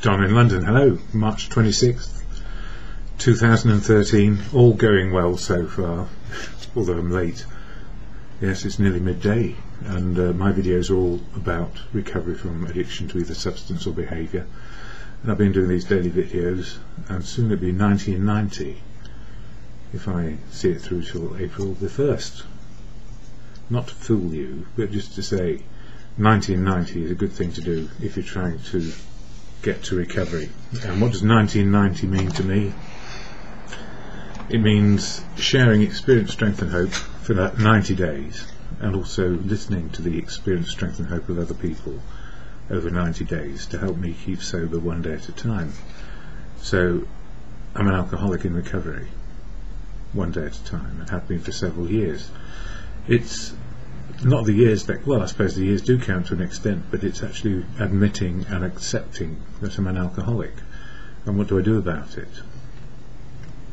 Don in London. Hello, March 26th, 2013. All going well so far, although I'm late. Yes, it's nearly midday, and my videos are all about recovery from addiction to either substance or behaviour. And I've been doing these daily videos, and soon it'll be 1990 if I see it through till April the 1st. Not to fool you, but just to say 1990 is a good thing to do if you're trying to get to recovery. And what does 1990 mean to me? It means sharing experience, strength and hope for that 90 days, and also listening to the experience, strength and hope of other people over 90 days to help me keep sober one day at a time. So I'm an alcoholic in recovery, one day at a time, and have been for several years. It's not the years that, well, I suppose the years do count to an extent, but it's actually admitting and accepting that I'm an alcoholic. And what do I do about it?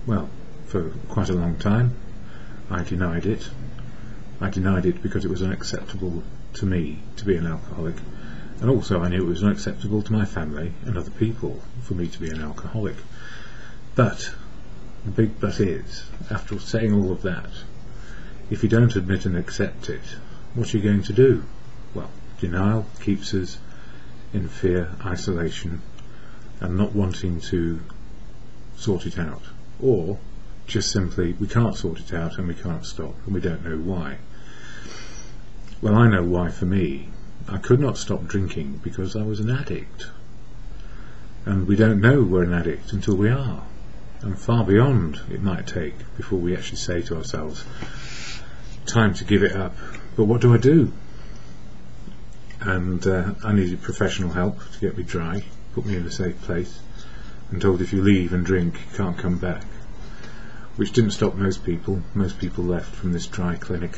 Well, for quite a long time I denied it. I denied it because it was unacceptable to me to be an alcoholic, and also I knew it was unacceptable to my family and other people for me to be an alcoholic. But the big but is, after saying all of that, if you don't admit and accept it, what are you going to do? Well, denial keeps us in fear, isolation, and not wanting to sort it out, or just simply we can't sort it out and we can't stop and we don't know why. Well, I know why. For me, I could not stop drinking because I was an addict, and we don't know we're an addict until we are, and far beyond it might take before we actually say to ourselves, time to give it up. But what do I do? And I needed professional help to get me dry, put me in a safe place, and told if you leave and drink you can't come back, which didn't stop most people. Most people left from this dry clinic.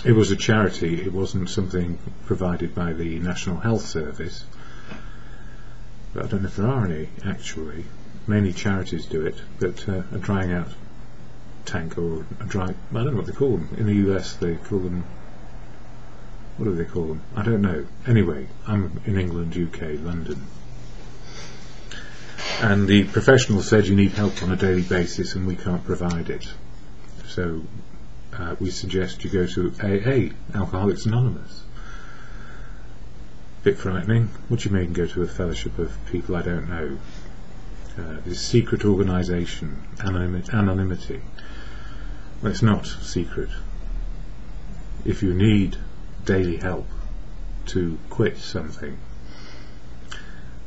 It was a charity, it wasn't something provided by the National Health Service, but I don't know if there are any actually. Mainly charities do it, but a drying out tank, or a dry, I don't know what they call them. In the US they call them, what do they call them? I don't know. Anyway, I'm in England, UK, London, and the professional said you need help on a daily basis and we can't provide it, so we suggest you go to AA, Alcoholics Anonymous. Bit frightening. What do you mean go to a fellowship of people I don't know? This secret organisation, anonymity. Well, it's not secret. If you need daily help to quit something,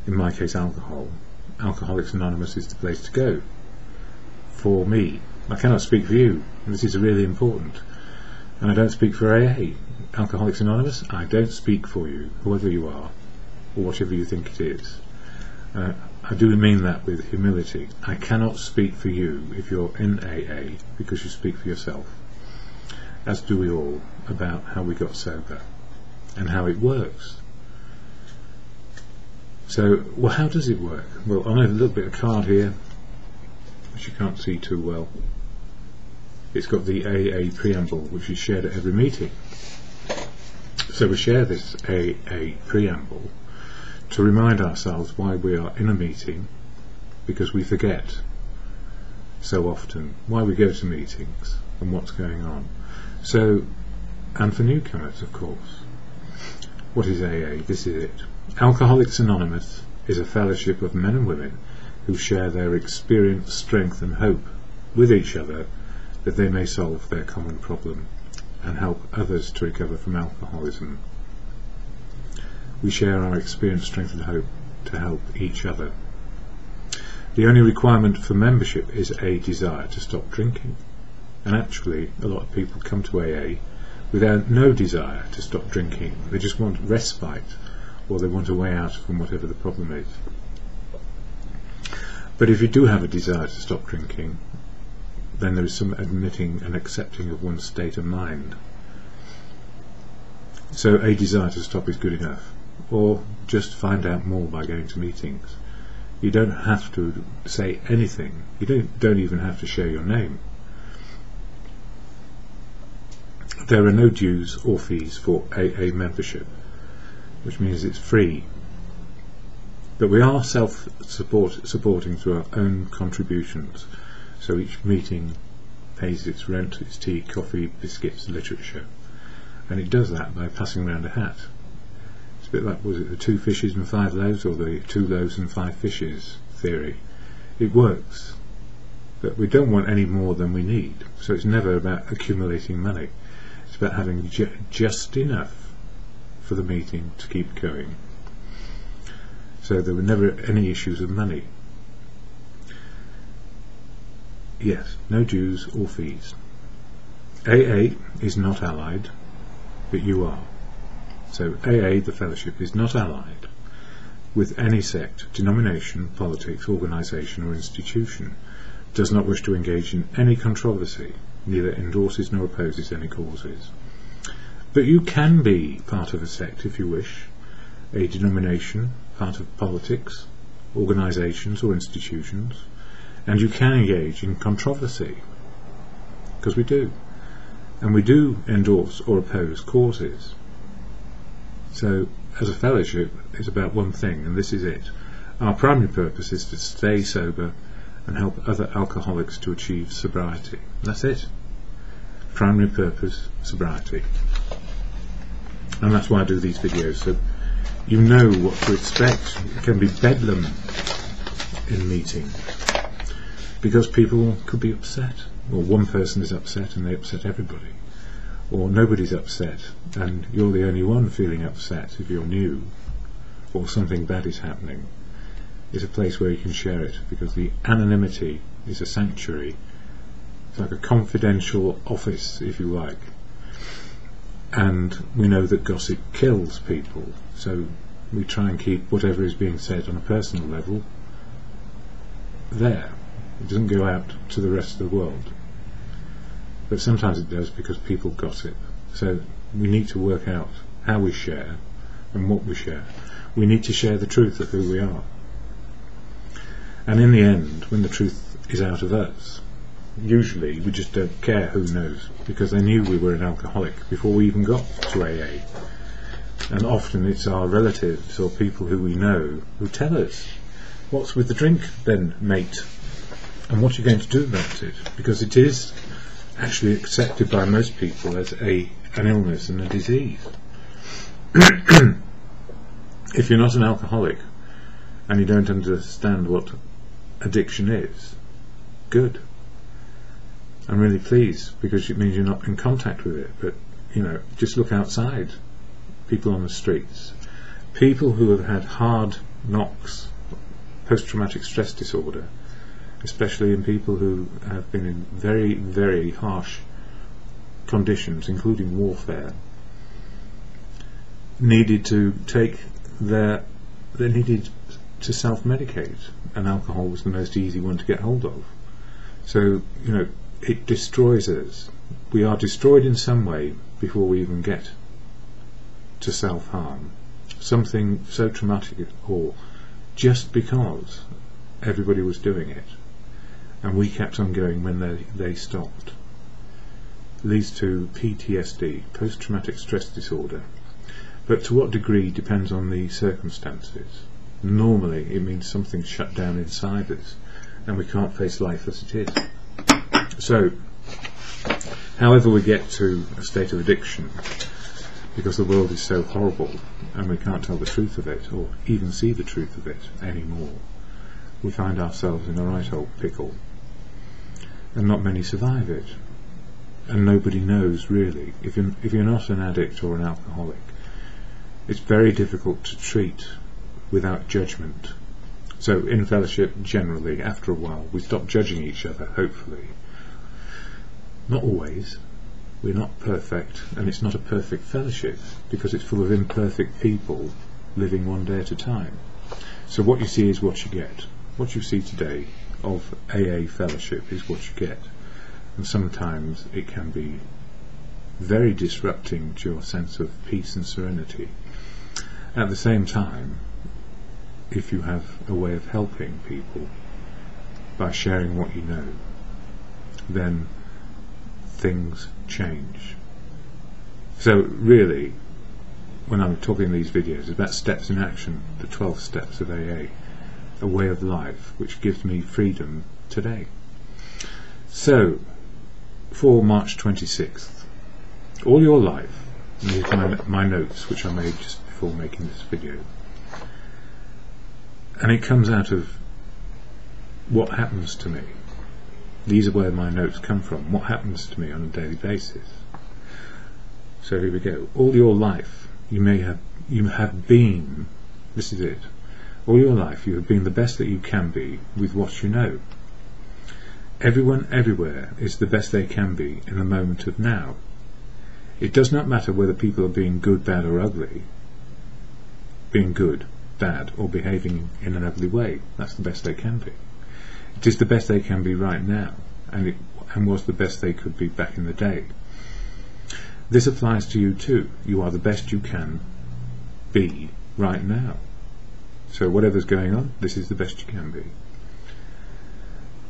in my case alcohol, Alcoholics Anonymous is the place to go. For me, I cannot speak for you, and this is really important, and I don't speak for AA, Alcoholics Anonymous. I don't speak for you, whoever you are, or whatever you think it is. I do mean that with humility. I cannot speak for you if you're in AA, because you speak for yourself, as do we all, about how we got sober and how it works. So, well, how does it work? Well, I have a little bit of card here, which you can't see too well. It's got the AA preamble, which is shared at every meeting. So we share this AA preamble to remind ourselves why we are in a meeting, because we forget so often why we go to meetings and what's going on. So, and for newcomers, of course, what is AA? This is it. Alcoholics Anonymous is a fellowship of men and women who share their experience, strength and hope with each other, that they may solve their common problem and help others to recover from alcoholism. We share our experience, strength and hope to help each other. The only requirement for membership is a desire to stop drinking, and actually a lot of people come to AA without no desire to stop drinking. They just want respite, or they want a way out from whatever the problem is. But if you do have a desire to stop drinking, then there is some admitting and accepting of one's state of mind. So a desire to stop is good enough, or just find out more by going to meetings. You don't have to say anything. You don't even have to share your name. There are no dues or fees for AA membership, which means it's free. But we are self-supporting through our own contributions. So each meeting pays its rent, its tea, coffee, biscuits, literature. And it does that by passing around a hat. It's a bit like, was it the 2 fishes and 5 loaves, or the 2 loaves and 5 fishes theory? It works. But we don't want any more than we need. So it's never about accumulating money. It's about having just enough for the meeting to keep going. So there were never any issues of money. Yes, no dues or fees. AA is not allied, but you are. So AA, the fellowship, is not allied with any sect, denomination, politics, organisation or institution, does not wish to engage in any controversy, neither endorses nor opposes any causes. But you can be part of a sect if you wish, a denomination, part of politics, organisations or institutions, and you can engage in controversy, because we do. And we do endorse or oppose causes. So, as a fellowship, it's about one thing, and this is it. Our primary purpose is to stay sober and help other alcoholics to achieve sobriety. That's it. Primary purpose, sobriety. And that's why I do these videos, so you know what to expect. It can be bedlam in meeting, because people could be upset, or one person is upset and they upset everybody, or nobody's upset and you're the only one feeling upset if you're new, or something bad is happening. It's a place where you can share it, because the anonymity is a sanctuary. It's like a confidential office, if you like. And we know that gossip kills people, so we try and keep whatever is being said on a personal level there. It doesn't go out to the rest of the world. But sometimes it does, because people gossip. So we need to work out how we share and what we share. We need to share the truth of who we are. And in the end, when the truth is out of us, usually we just don't care who knows, because they knew we were an alcoholic before we even got to AA. And often it's our relatives or people who we know who tell us, "What's with the drink then, mate? And what are you going to do about it?" Because it is actually accepted by most people as an illness and a disease. If you're not an alcoholic and you don't understand what addiction is, good. I'm really pleased, because it means you're not in contact with it. But just look outside. People on the streets, people who have had hard knocks, post-traumatic stress disorder, especially in people who have been in very, very harsh conditions, including warfare, needed to self-medicate, and alcohol was the most easy one to get hold of. So it destroys us. We are destroyed in some way before we even get to self-harm, something so traumatic, or just because everybody was doing it and we kept on going when they stopped, leads to PTSD, post-traumatic stress disorder. But to what degree depends on the circumstances. Normally it means something's shut down inside us and we can't face life as it is. So however we get to a state of addiction, because the world is so horrible and we can't tell the truth of it, or even see the truth of it anymore, we find ourselves in a right old pickle, and not many survive it, and nobody knows really. If you're not an addict or an alcoholic, it's very difficult to treat without judgment. So in fellowship, generally, after a while, we stop judging each other, hopefully. Not always. We're not perfect, and it's not a perfect fellowship, because it's full of imperfect people living one day at a time. So what you see is what you get. What you see today of AA fellowship is what you get, and sometimes it can be very disrupting to your sense of peace and serenity. At the same time, if you have a way of helping people by sharing what you know, then things change. So really, when I'm talking in these videos is about steps in action, the 12 steps of AA, a way of life which gives me freedom today. So, for March 26th, all your life, and these are my notes which I made just before making this video, and it comes out of what happens to me. These are where my notes come from, what happens to me on a daily basis. So here we go. All your life you have been, this is it, all your life you have been the best that you can be with what you know. Everyone everywhere is the best they can be in the moment of now. It does not matter whether people are being good, bad or ugly, being good, bad or behaving in an ugly way. That's the best they can be. It is the best they can be right now, and was the best they could be back in the day. This applies to you too. You are the best you can be right now. So whatever's going on, this is the best you can be.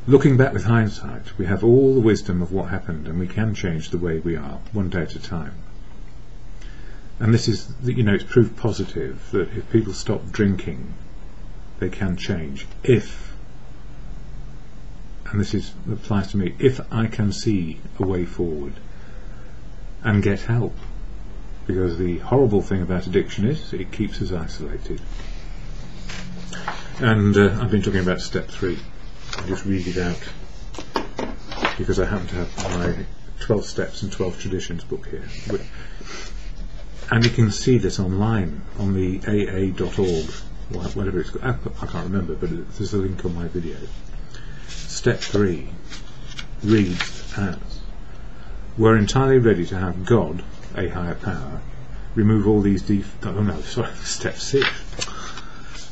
Looking back with hindsight, we have all the wisdom of what happened, and we can change the way we are, one day at a time. And this is, it's proof positive that if people stop drinking, they can change. If, and this applies to me, if I can see a way forward and get help. Because the horrible thing about addiction is it keeps us isolated. And I've been talking about step 3. I'll just read it out because I happen to have my 12 Steps and 12 Traditions book here. And you can see this online on the aa.org, whatever it's called. I can't remember, but there's a link on my video. Step 3 reads as: we're entirely ready to have God, a higher power, remove all these Step 6.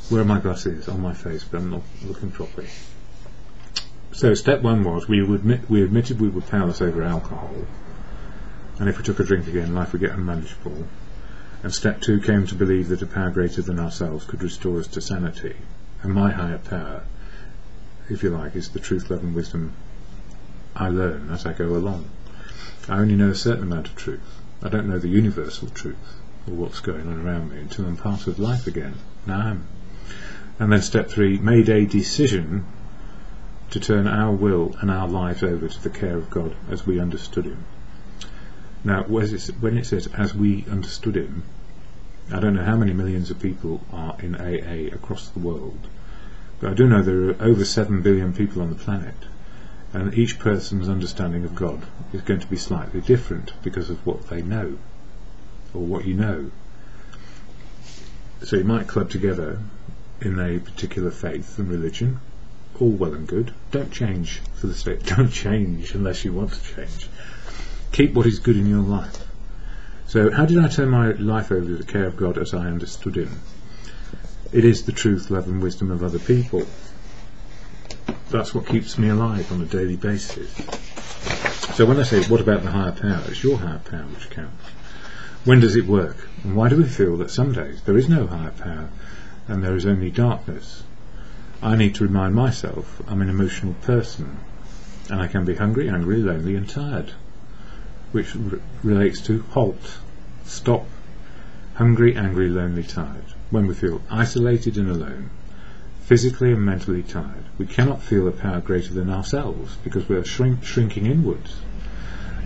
Where are my glasses? On my face, but I'm not looking properly. So step 1 was we admitted we were powerless over alcohol, and if we took a drink again, life would get unmanageable. And step 2 came to believe that a power greater than ourselves could restore us to sanity. And my higher power, if you like, is the truth, love and wisdom I learn as I go along. I only know a certain amount of truth. I don't know the universal truth or what's going on around me until I'm part of life again. Now I am. And then step 3 made a decision to turn our will and our lives over to the care of God as we understood Him. Now when it says as we understood Him, I don't know how many millions of people are in AA across the world, but I do know there are over 7 billion people on the planet, and each person's understanding of God is going to be slightly different because of what they know, or what you know. So you might club together in a particular faith and religion, all well and good. Don't change for the sake. Don't change unless you want to change. Keep what is good in your life. So how did I turn my life over to the care of God as I understood Him? It is the truth, love and wisdom of other people. That's what keeps me alive on a daily basis. So when I say what about the higher power, it's your higher power which counts. When does it work? And why do we feel that some days there is no higher power and there is only darkness? I need to remind myself I'm an emotional person, and I can be hungry, angry, lonely and tired, which relates to halt, stop, hungry, angry, lonely, tired. When we feel isolated and alone, physically and mentally tired, we cannot feel a power greater than ourselves because we are shrinking inwards.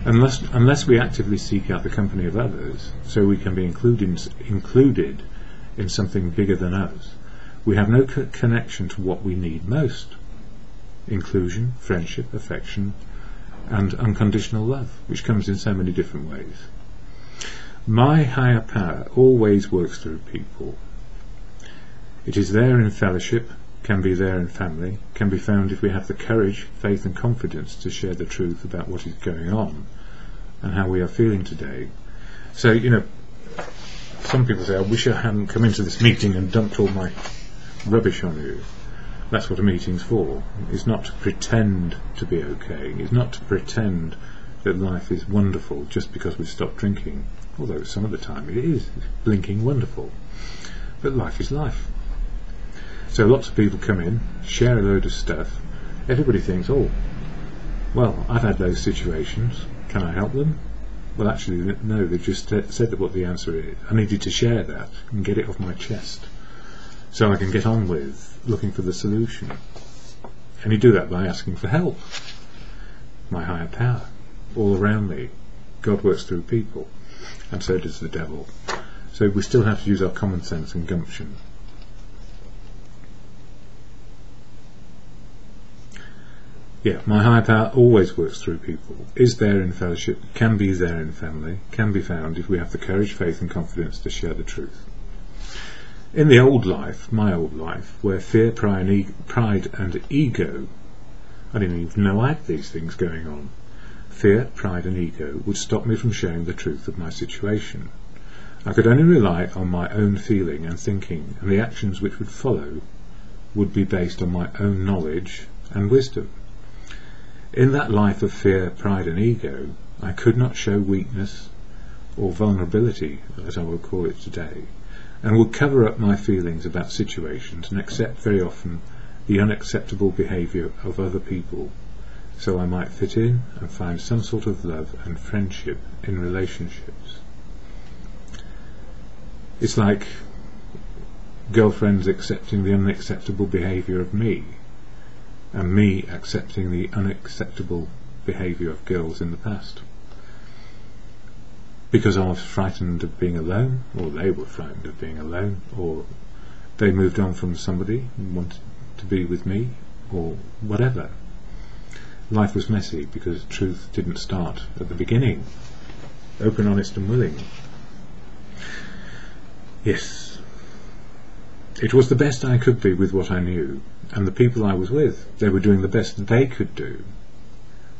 Unless we actively seek out the company of others so we can be included in something bigger than us, we have no connection to what we need most: inclusion, friendship, affection and unconditional love, which comes in so many different ways. My higher power always works through people. It is there in fellowship, can be there in family, can be found if we have the courage, faith and confidence to share the truth about what is going on and how we are feeling today. So, some people say, I wish I hadn't come into this meeting and dumped all my rubbish on you. That's what a meeting's for. It's not to pretend to be okay. It's not to pretend that life is wonderful just because we've stopped drinking, although some of the time it is. It's blinking wonderful. But life is life. So lots of people come in, share a load of stuff. Everybody thinks, oh, well, I've had those situations. Can I help them? Well, actually, no, they just said that what the answer is. I needed to share that and get it off my chest so I can get on with looking for the solution. And you do that by asking for help. My higher power, all around me. God works through people, and so does the devil. So we still have to use our common sense and gumption. Yeah, my higher power always works through people, is there in fellowship, can be there in family, can be found if we have the courage, faith and confidence to share the truth. In the old life, my old life, where fear, pride and ego, I didn't even know I had these things going on. Fear, pride and ego would stop me from sharing the truth of my situation. I could only rely on my own feeling and thinking, and the actions which would follow would be based on my own knowledge and wisdom. In that life of fear, pride and ego, I could not show weakness or vulnerability, as I would call it today, and would cover up my feelings about situations and accept very often the unacceptable behaviour of other people, so I might fit in and find some sort of love and friendship in relationships. It's like girlfriends accepting the unacceptable behaviour of me, and me accepting the unacceptable behaviour of girls in the past. Because I was frightened of being alone, or they were frightened of being alone, or they moved on from somebody and wanted to be with me, or whatever. Life was messy because truth didn't start at the beginning. Open, honest and willing. Yes. It was the best I could be with what I knew, and the people I was with, they were doing the best they could do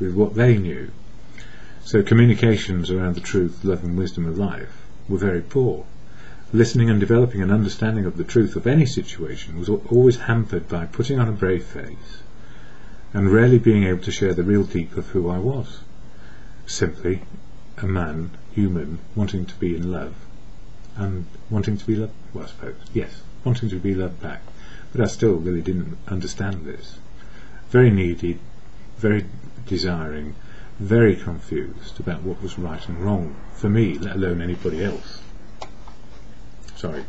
with what they knew. So communications around the truth, love and wisdom of life were very poor. Listening and developing an understanding of the truth of any situation was always hampered by putting on a brave face and rarely being able to share the real deep of who I was. Simply a man, human, wanting to be in love and wanting to be loved, well, I suppose, yes, wanting to be loved back. But I still really didn't understand this. Very needy, very desiring, very confused about what was right and wrong for me, let alone anybody else. Sorry.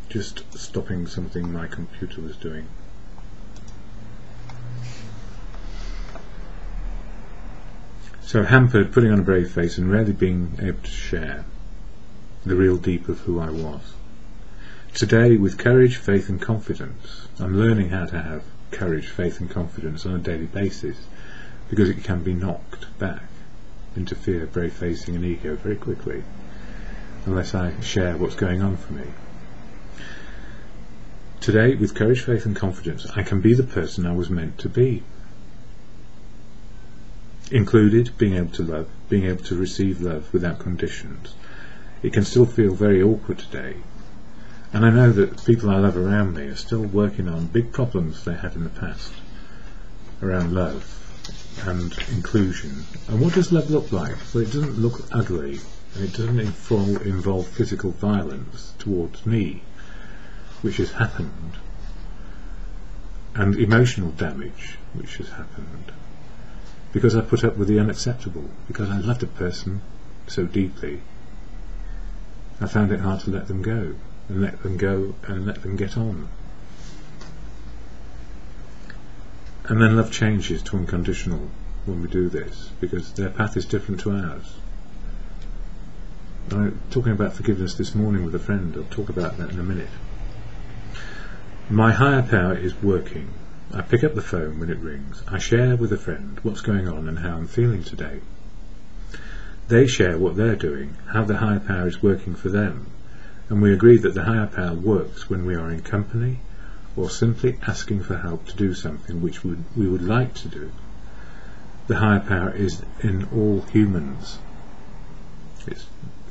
Just stopping something my computer was doing. So hampered, putting on a brave face and rarely being able to share the real deep of who I was. Today, with courage, faith and confidence, I'm learning how to have courage, faith and confidence on a daily basis, because it can be knocked back into fear, brave facing and ego very quickly, unless I share what's going on for me. Today, with courage, faith and confidence, I can be the person I was meant to be. Included being able to love, being able to receive love without conditions. It can still feel very awkward today, and I know that people I love around me are still working on big problems they had in the past around love and inclusion. And what does love look like? Well, it doesn't look ugly, and it doesn't involve physical violence towards me, which has happened, and emotional damage, which has happened, because I put up with the unacceptable, because I loved a person so deeply. I found it hard to let them go, and let them go and let them get on. And then love changes to unconditional when we do this, because their path is different to ours. I'm talking about forgiveness this morning with a friend. I'll talk about that in a minute. My higher power is working. I pick up the phone when it rings. I share with a friend what's going on and how I'm feeling today. They share what they're doing, how the higher power is working for them, and we agree that the higher power works when we are in company or simply asking for help to do something which we would like to do. The higher power is in all humans. It's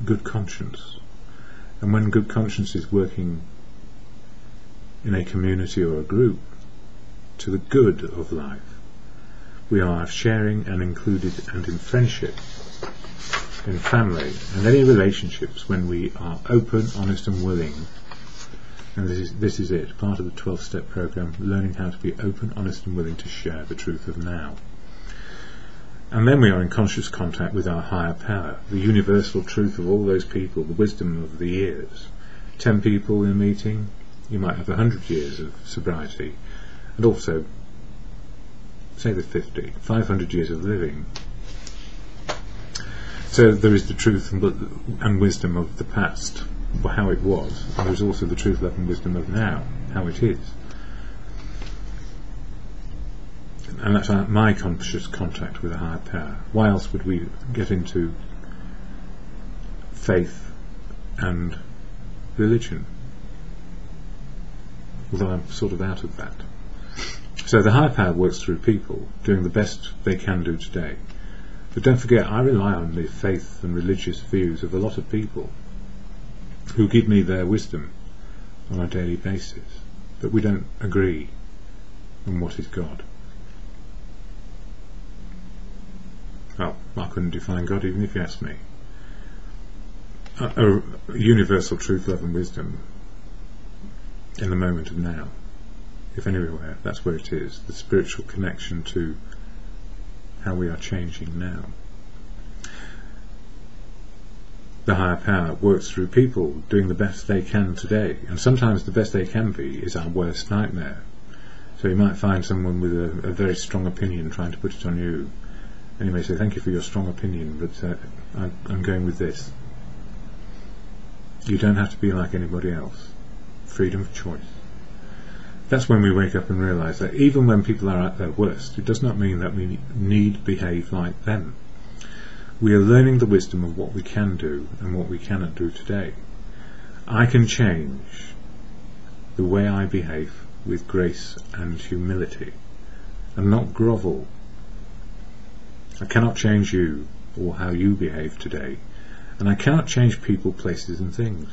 good conscience, and when good conscience is working in a community or a group to the good of life, we are sharing and included and in friendship, in family and any relationships when we are open, honest and willing. And this is it, part of the 12-step program, learning how to be open, honest and willing to share the truth of now. And then we are in conscious contact with our higher power, the universal truth of all those people, the wisdom of the years. 10 people in a meeting, you might have 100 years of sobriety, and also, say the 50, 500 years of living. So there is the truth and wisdom of the past, how it was, and there is also the truth, love and wisdom of now, how it is. And that's my conscious contact with a higher power. Why else would we get into faith and religion? Although I'm sort of out of that. So the higher power works through people, doing the best they can do today. But don't forget, I rely on the faith and religious views of a lot of people who give me their wisdom on a daily basis. But we don't agree on what is God. Well, I couldn't define God even if you asked me. A universal truth, love and wisdom in the moment of now. If anywhere, that's where it is. The spiritual connection to how we are changing now. The higher power works through people doing the best they can today, and sometimes the best they can be is our worst nightmare. So you might find someone with a very strong opinion trying to put it on you, and you may say, thank you for your strong opinion, but I'm going with this. You don't have to be like anybody else. Freedom of choice. That's when we wake up and realise that even when people are at their worst, it does not mean that we need behave like them. We are learning the wisdom of what we can do and what we cannot do today. I can change the way I behave with grace and humility, and not grovel. I cannot change you or how you behave today, and I cannot change people, places and things.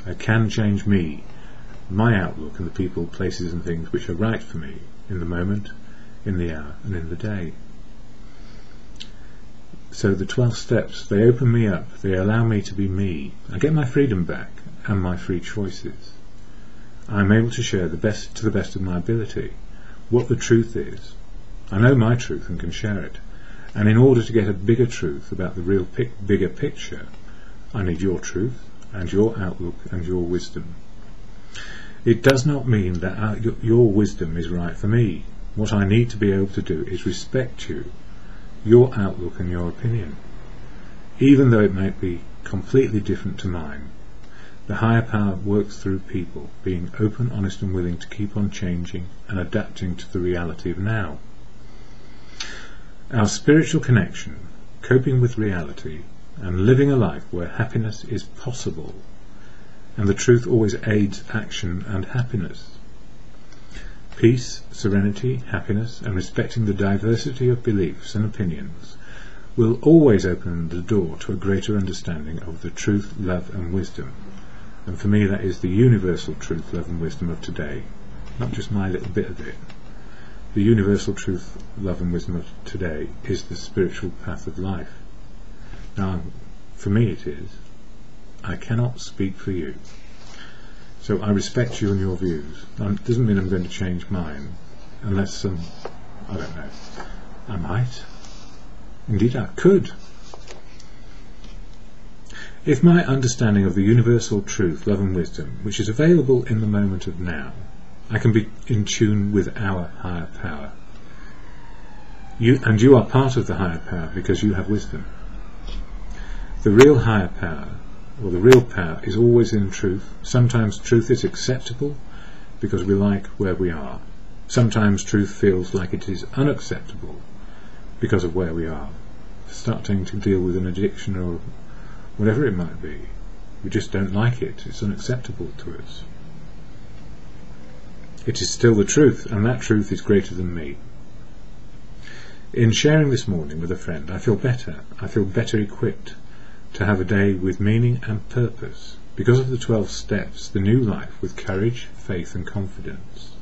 I can change me, my outlook, and the people, places and things which are right for me in the moment, in the hour and in the day. So the 12 steps, they open me up, they allow me to be me. I get my freedom back and my free choices. I'm able to share to the best of my ability what the truth is. I know my truth and can share it. And in order to get a bigger truth about the real bigger picture, I need your truth and your outlook and your wisdom. It does not mean that your wisdom is right for me. What I need to be able to do is respect you, your outlook and your opinion. Even though it might be completely different to mine, the higher power works through people, being open, honest and willing to keep on changing and adapting to the reality of now. Our spiritual connection, coping with reality, and living a life where happiness is possible, and the truth always aids action and happiness. Peace, serenity, happiness, and respecting the diversity of beliefs and opinions will always open the door to a greater understanding of the truth, love and wisdom. And for me that is the universal truth, love and wisdom of today, not just my little bit of it. The universal truth, love and wisdom of today is the spiritual path of life. Now, for me it is. I cannot speak for you. So I respect you and your views. It doesn't mean I'm going to change mine, unless I don't know. I might. Indeed I could. If my understanding of the universal truth, love and wisdom, which is available in the moment of now, I can be in tune with our higher power. You are part of the higher power because you have wisdom. The real higher power, or the real power, is always in truth. Sometimes truth is acceptable because we like where we are. Sometimes truth feels like it is unacceptable because of where we are. Starting to deal with an addiction or whatever it might be. We just don't like it. It's unacceptable to us. It is still the truth, and that truth is greater than me. In sharing this morning with a friend, I feel better. I feel better equipped to have a day with meaning and purpose. Because of the 12 steps, the new life with courage, faith and confidence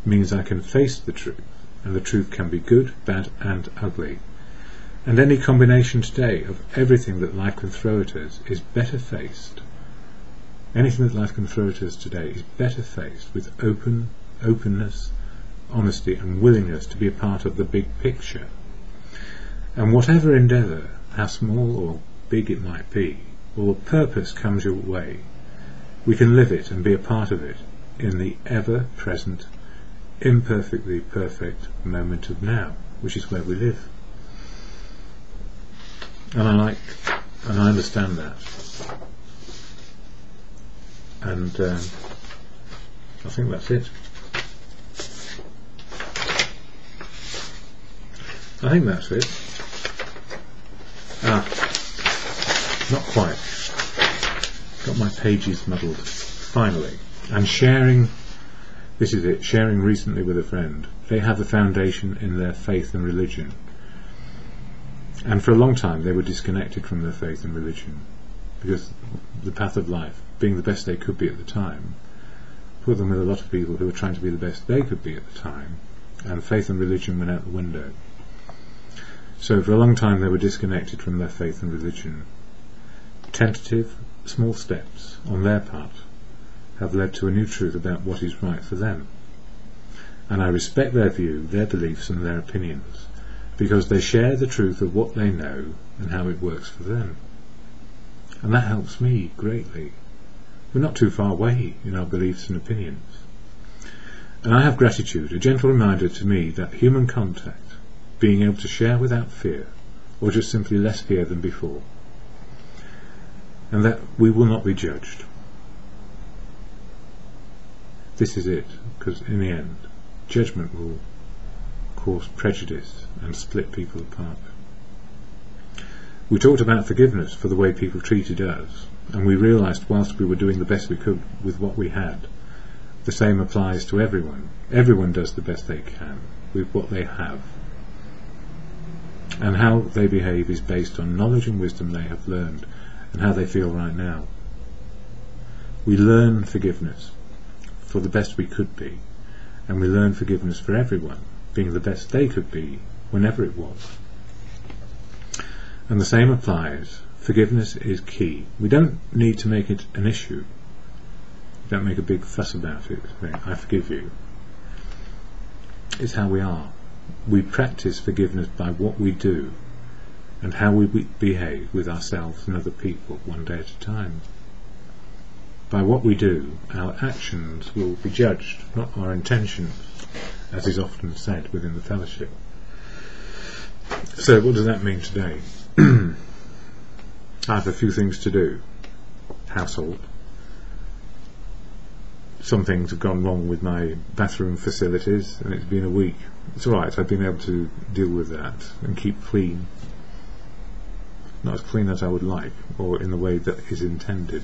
means I can face the truth, and the truth can be good, bad and ugly. And any combination today of everything that life can throw at us is better faced. Anything that life can throw at us today is better faced with openness, honesty and willingness to be a part of the big picture. And whatever endeavour, how small or big it might be, or purpose comes your way, we can live it and be a part of it in the ever-present, imperfectly perfect moment of now, which is where we live. And I understand that. And I think that's it. I think that's it. Not quite. Got my pages muddled. Finally. And sharing, this is it, sharing recently with a friend. They have a foundation in their faith and religion. And for a long time they were disconnected from their faith and religion, because the path of life, being the best they could be at the time, put them with a lot of people who were trying to be the best they could be at the time, and faith and religion went out the window. So for a long time they were disconnected from their faith and religion. Tentative, small steps on their part have led to a new truth about what is right for them. And I respect their view, their beliefs and their opinions, because they share the truth of what they know and how it works for them. And that helps me greatly. We're not too far away in our beliefs and opinions. And I have gratitude, a gentle reminder to me that human contact, being able to share without fear, or just simply less fear than before, and that we will not be judged. This is it, because in the end, judgment will cause prejudice and split people apart. We talked about forgiveness for the way people treated us, and we realised whilst we were doing the best we could with what we had, the same applies to everyone. Everyone does the best they can with what they have, and how they behave is based on knowledge and wisdom they have learned and how they feel right now. We learn forgiveness for the best we could be, and we learn forgiveness for everyone being the best they could be whenever it was. And the same applies. Forgiveness is key. We don't need to make it an issue. Don't make a big fuss about it. I forgive you. It's how we are. We practice forgiveness by what we do and how we behave with ourselves and other people one day at a time. By what we do, our actions will be judged, not our intentions, as is often said within the fellowship. So what does that mean today? I have a few things to do. Household. Some things have gone wrong with my bathroom facilities, and it's been a week. It's alright, I've been able to deal with that and keep clean. Not as clean as I would like, or in the way that is intended.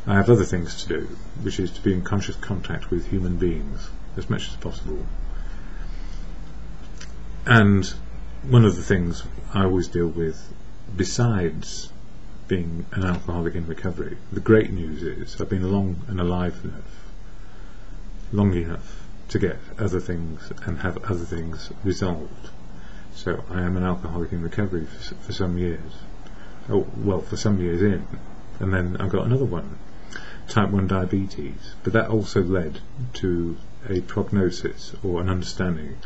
I have other things to do, which is to be in conscious contact with human beings as much as possible. And one of the things I always deal with, besides being an alcoholic in recovery, the great news is I've been along and alive enough, long enough to get other things and have other things resolved. So I am an alcoholic in recovery for some years. Oh, well, for some years in. And then I've got another one, type 1 diabetes. But that also led to a prognosis or an understanding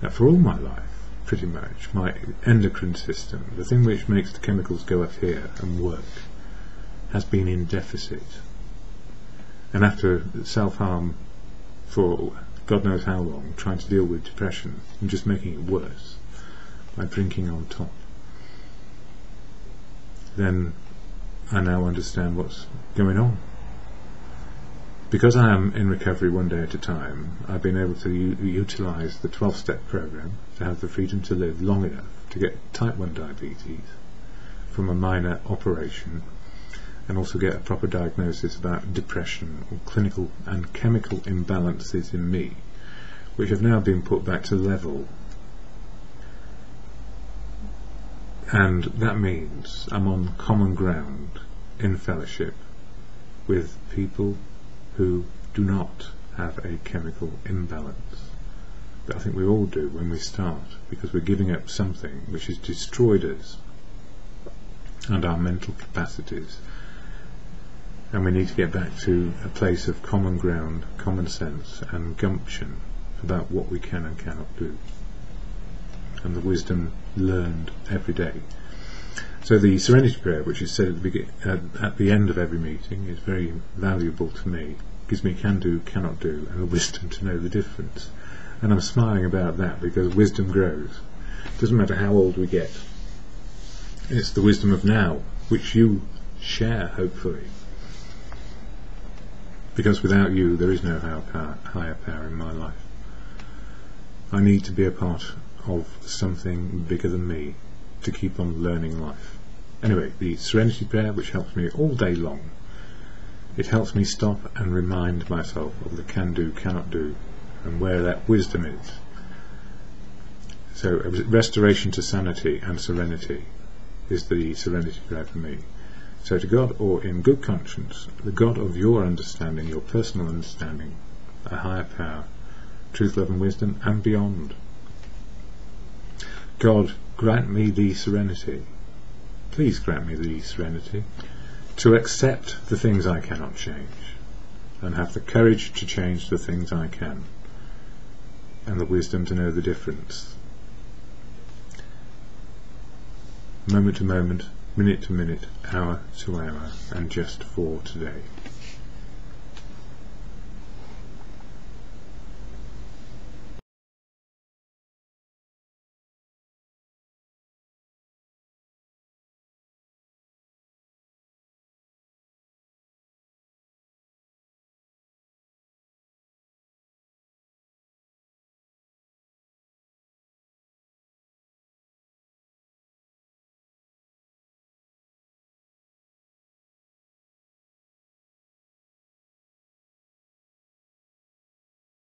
that for all my life, pretty much, my endocrine system, the thing which makes the chemicals go up here and work, has been in deficit. And after self-harm for God knows how long, trying to deal with depression and just making it worse by drinking on top, then I now understand what's going on. Because I am in recovery one day at a time, I've been able to utilise the 12-step program to have the freedom to live long enough to get type 1 diabetes from a minor operation, and also get a proper diagnosis about depression or clinical and chemical imbalances in me, which have now been put back to level. And that means I'm on common ground in fellowship with people who do not have a chemical imbalance. But I think we all do when we start, because we're giving up something which has destroyed us and our mental capacities, and we need to get back to a place of common ground, common sense and gumption about what we can and cannot do. and the wisdom learned every day. So the Serenity Prayer, which is said at the end of every meeting, is very valuable to me. It gives me can do, cannot do, and the wisdom to know the difference. And I'm smiling about that because wisdom grows. It doesn't matter how old we get. It's the wisdom of now, which you share, hopefully. Because without you, there is no higher power in my life. I need to be a part of something bigger than me to keep on learning life. Anyway, the Serenity Prayer, which helps me all day long. It helps me stop and remind myself of the can do, cannot do, and where that wisdom is. So, restoration to sanity and serenity is the Serenity Prayer for me. So to God, or in good conscience, the God of your understanding, your personal understanding, a higher power, truth, love and wisdom, and beyond. God, grant me the serenity, please grant me the serenity, to accept the things I cannot change, and have the courage to change the things I can, and the wisdom to know the difference. Moment to moment, minute to minute, hour to hour, and just for today.